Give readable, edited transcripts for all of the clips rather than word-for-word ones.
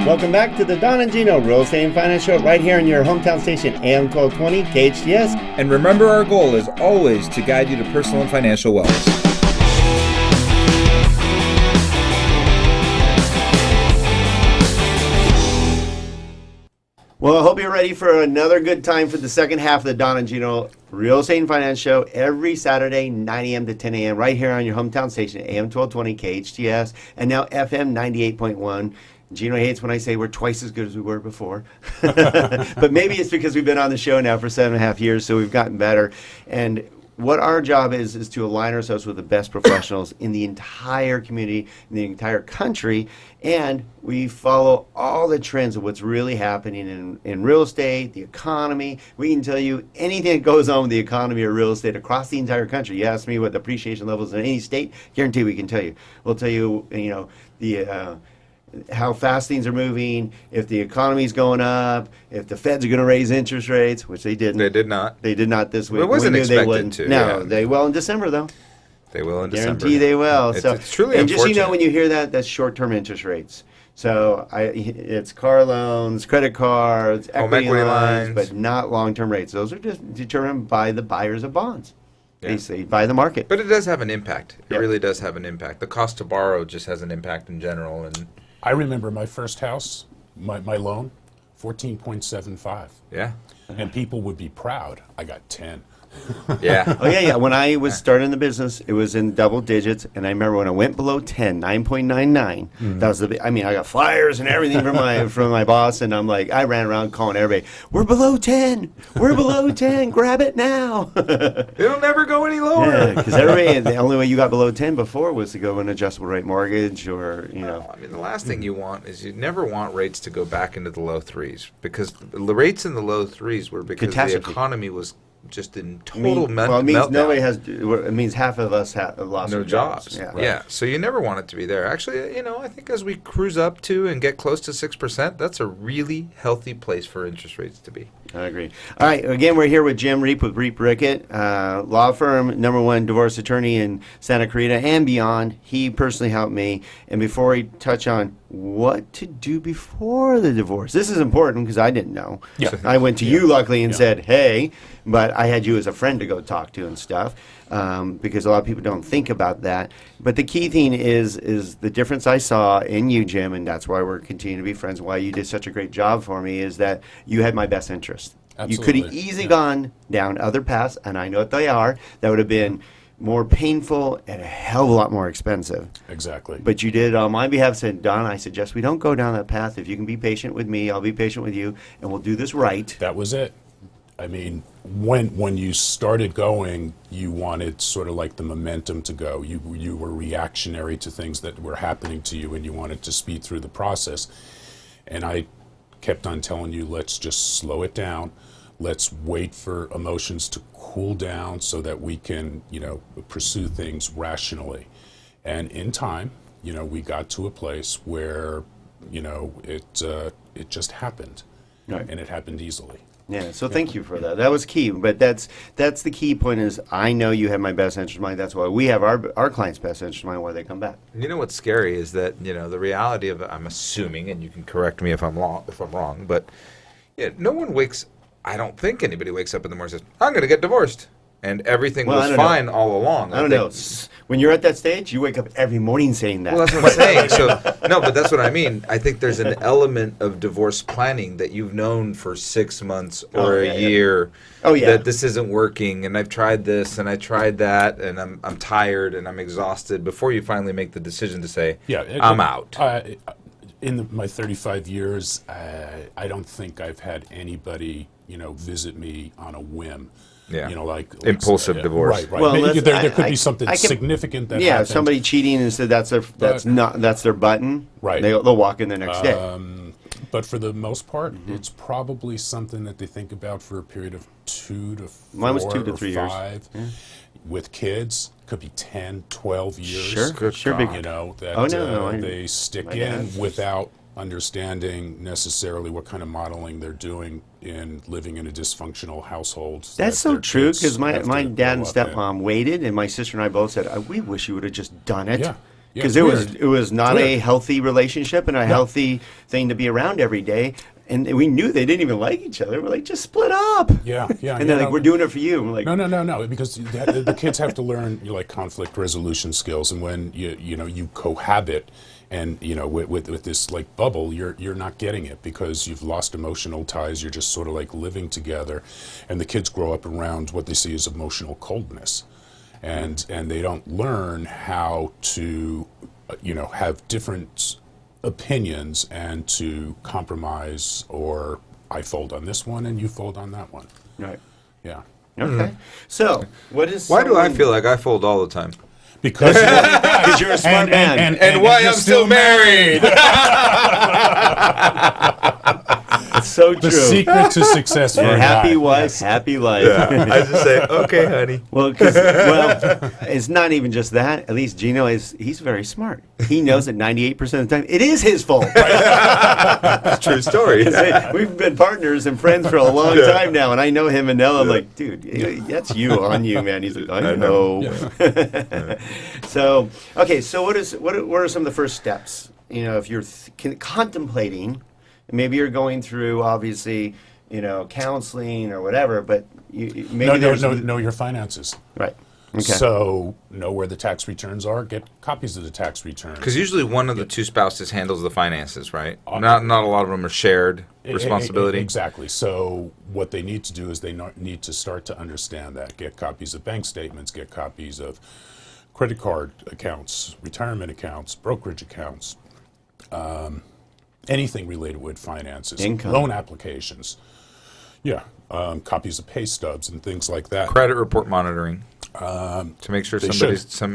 Welcome back to the Don and Gino Real Estate and Finance Show right here on your hometown station, AM 1220 KHTS. And remember, our goal is always to guide you to personal and financial wellness. Well, I hope you're ready for another good time for the second half of the Don and Gino Real Estate and Finance Show every Saturday, 9 a.m. to 10 a.m. right here on your hometown station, AM 1220 KHTS, and now FM 98.1. Gino hates when I say we're twice as good as we were before. But maybe it's because we've been on the show now for 7.5 years, so we've gotten better. And what our job is to align ourselves with the best professionals in the entire community, in the entire country, and we follow all the trends of what's really happening in real estate, the economy. We can tell you anything that goes on with the economy or real estate across the entire country. You ask me what the appreciation levels in any state, guarantee we can tell you. We'll tell you, the how fast things are moving, if the economy's going up, if the Feds are going to raise interest rates, which they didn't. They did not. They did not this week. It wasn't expected to. No, yeah. They will in December, though. They will in December. Guarantee they will. It's truly and unfortunate. just when you hear that, that's short-term interest rates. So it's car loans, credit cards, equity lines, but not long-term rates. Those are just determined by the buyers of bonds. Yeah. Basically, by the market. But it does have an impact. It really does have an impact. The cost to borrow just has an impact in general. And I remember my first house, my loan, 14.75. yeah. And people would be proud. I got 10. Yeah. Oh, yeah. When I was starting the business, it was in double digits. And I remember when I went below 10, 9.99, that was I got flyers and everything from my boss. And I'm like, I ran around calling everybody, we're below 10. We're below 10. Grab it now. It'll never go any lower. Yeah, because everybody, the only way you got below 10 before was to go an adjustable rate mortgage or, Well, I mean, the last thing you want is you never want rates to go back into the low threes, because the rates in the low threes were because the economy was just in total well, it means meltdown. nobody has. It means half of us have lost No their jobs. Yeah. Yeah. So you never want it to be there. Actually, I think as we cruise up to and get close to 6%, that's a really healthy place for interest rates to be. I agree. All right. Again, we're here with Jim Reape with Reape Rickett Law Firm, #1 divorce attorney in Santa Clarita and beyond. He personally helped me. And before we touch on what to do before the divorce, this is important because I didn't know. Yeah. I went to you luckily and said, "Hey," but I had you as a friend to go talk to and stuff. Because a lot of people don't think about that. But the key thing is the difference I saw in you, Jim, and that's why we're continuing to be friends, why you did such a great job for me, is that you had my best interest. Absolutely. You could have easily gone down other paths, and I know what they are, that would have been more painful and a hell of a lot more expensive. Exactly. But you did it on my behalf, said, Don, I suggest we don't go down that path. If you can be patient with me, I'll be patient with you, and we'll do this right. That was it. I mean, when you started going, you wanted sort of like the momentum to go. You were reactionary to things that were happening to you, and you wanted to speed through the process. And I kept on telling you, let's just slow it down. Let's wait for emotions to cool down so that we can, pursue things rationally. And in time, we got to a place where, it just happened, Right. and it happened easily. Yeah, so thank you for that. That was key. But that's the key point is I know you have my best interest in mind. That's why we have our clients' best interest in mind why they come back. You know what's scary is that, the reality of, I'm assuming, and you can correct me if I'm wrong, but no one I don't think anybody wakes up in the morning and says, I'm going to get divorced. And everything was fine all along. I don't know. When you're at that stage, you wake up every morning saying that. Well, that's what I'm saying. No, but that's what I mean. I think there's an element of divorce planning that you've known for 6 months or a year. Oh, yeah. That this isn't working, and I've tried this, and I tried that, and I'm tired, and I'm exhausted, before you finally make the decision to say, I'm out. In my 35 years, I don't think I've had anybody, visit me on a whim. Yeah, like impulsive divorce. Right. Well, Maybe there could be something significant that happened. Somebody cheating and said that's their button. Right. They'll walk in the next day. But for the most part, it's probably something that they think about for a period of 2 to 4 Mine was 2 to 3 or years. 5. Yeah. With kids, could be 10, 12 years. Sure. Big. That they stick in without understanding necessarily what kind of modeling they're doing in living in a dysfunctional household. That's so true, because my dad and stepmom waited, and my sister and I both said, we wish you would have just done it. Yeah. Because weird. it was not It's a weird. healthy relationship and a healthy thing to be around every day. And we knew they didn't even like each other. We're like, just split up. Yeah, yeah. And they're like, we're doing it for you. And we're like, No, because the kids have to learn like conflict resolution skills, and when you cohabit, and with this like bubble, you're not getting it because you've lost emotional ties. You're just sort of like living together, and the kids grow up around what they see as emotional coldness, and they don't learn how to have different opinions and to compromise, or I fold on this one and you fold on that one. right. Yeah. Okay. So, what is Why do I something- feel like I fold all the time? Because Because you're a smart man. And why you're I'm still married. It's so true. The secret to success for a Happy guy. wife, happy life. Yeah, I just say, okay, honey. Well, it's not even just that. At least Gino he's very smart. He knows that 98% of the time it is his fault. True story. We've been partners and friends for a long time now, and I know him and Nell. I'm like, dude, that's you on you, man. He's like, I know. So, okay, so what are some of the first steps? If you're contemplating, maybe you're going through, obviously, counseling or whatever, but maybe know your finances. right. Okay. So know where the tax returns are. Get copies of the tax returns. Because usually one of the two spouses handles the finances, right? Not a lot of them are shared responsibility. Exactly. So what they need to do is they need to start to understand that. Get copies of bank statements. Get copies of credit card accounts, retirement accounts, brokerage accounts, anything related with finances, Income. loan applications. Yeah, copies of pay stubs and things like that. Credit report monitoring to make sure they somebody's should.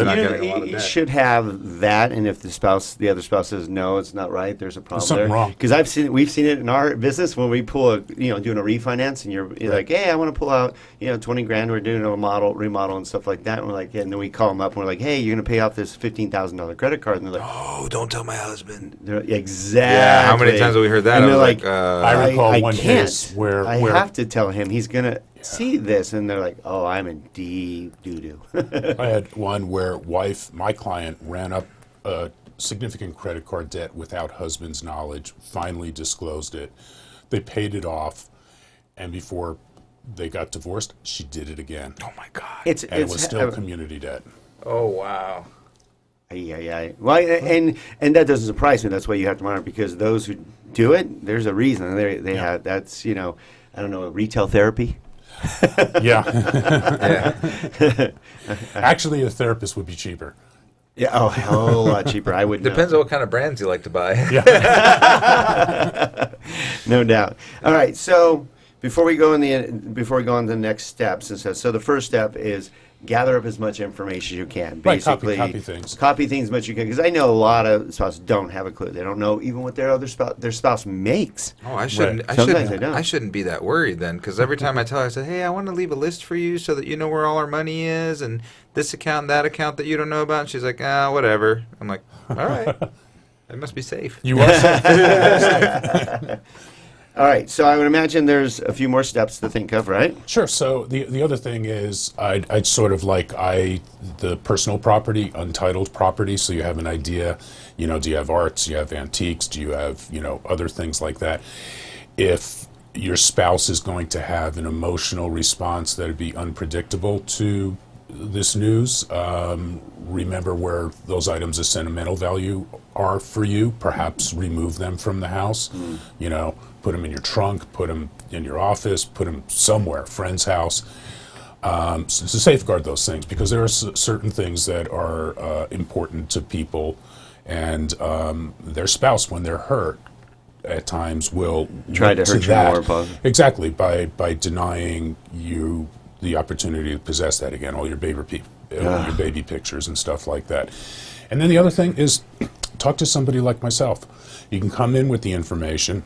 not You getting a lot of you debt. should have that, and if the other spouse says no, it's not right. There's a problem something there. wrong. Because we've seen it in our business when we pull doing a refinance, and you're like, hey, I want to pull out 20 grand. We're doing a remodel and stuff like that. And we're like, and then we call them up and we're like, hey, you're going to pay off this $15,000 credit card, and they're like, Oh, don't tell my husband. exactly. Yeah, how many times have we heard that? And I they're was like, I recall one can't. case where I have to tell him he's gonna see this, and they're like, "Oh, I'm in deep doo doo." I had one where my client ran up a significant credit card debt without husband's knowledge, finally disclosed it. They paid it off, and before they got divorced, she did it again. Oh my God. It's And it was still community debt. Oh wow. yeah. Well, and that doesn't surprise me. That's why you have to monitor, because those who do it, there's a reason. They have that's I don't know, retail therapy. Yeah. Yeah. Actually, a therapist would be cheaper. Yeah, a whole lot cheaper. I would Depends on what kind of brands you like to buy. Yeah. No doubt. All right, so before we go on to the next steps, so the first step is gather up as much information as you can. Right, Basically, copy things. Copy things as much as you can, because I know a lot of spouses don't have a clue. They don't know even what their spouse makes. Oh, I shouldn't. Right. Sometimes they don't. I shouldn't be that worried then, because every time I tell her, I say, "Hey, I want to leave a list for you so that you know where all our money is, and this account, and that account that you don't know about." And she's like, whatever." I'm like, "All right, it must be safe." You are safe. All right, so I would imagine there's a few more steps to think of, right? Sure. So the other thing is I'd sort of like the personal property, untitled property, so you have an idea, do you have arts, do you have antiques, do you have, other things like that. If your spouse is going to have an emotional response that would be unpredictable to this news, remember where those items of sentimental value are for you. Perhaps remove them from the house. Put them in your trunk, put them in your office, put them somewhere, friend's house, to safeguard those things, because there are certain things that are important to people, and their spouse, when they're hurt, at times will Try to look hurt you that. more, possibly. Exactly, by denying you the opportunity to possess that again, all your baby pictures and stuff like that. And then the other thing is, talk to somebody like myself. You can come in with the information.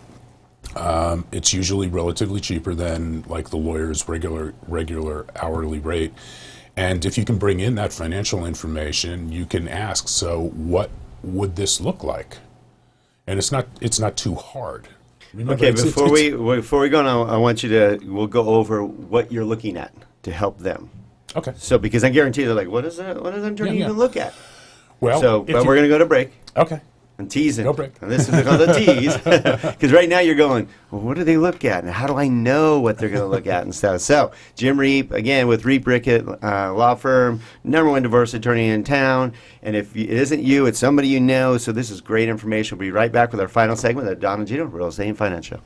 It's usually relatively cheaper than like the lawyer's regular hourly rate. And if you can bring in that financial information, you can ask, so what would this look like? And it's not too hard. Remember, Okay, before we go on, we'll go over what you're looking at to help them. Okay. So, because I guarantee they're like, what does an attorney Yeah. even look at? Well, So, if but you- we're going to go to break. Okay. And teasing. Go break. And this is called a tease. Because right now you're going, well, what do they look at? And how do I know what they're going to look at and stuff? So, Jim Reape, again, with Reape Rickett Law Firm, #1 divorce attorney in town. And if it isn't you, it's somebody you know. So this is great information. We'll be right back with our final segment of Don and Gino, Real Estate and Finance Show.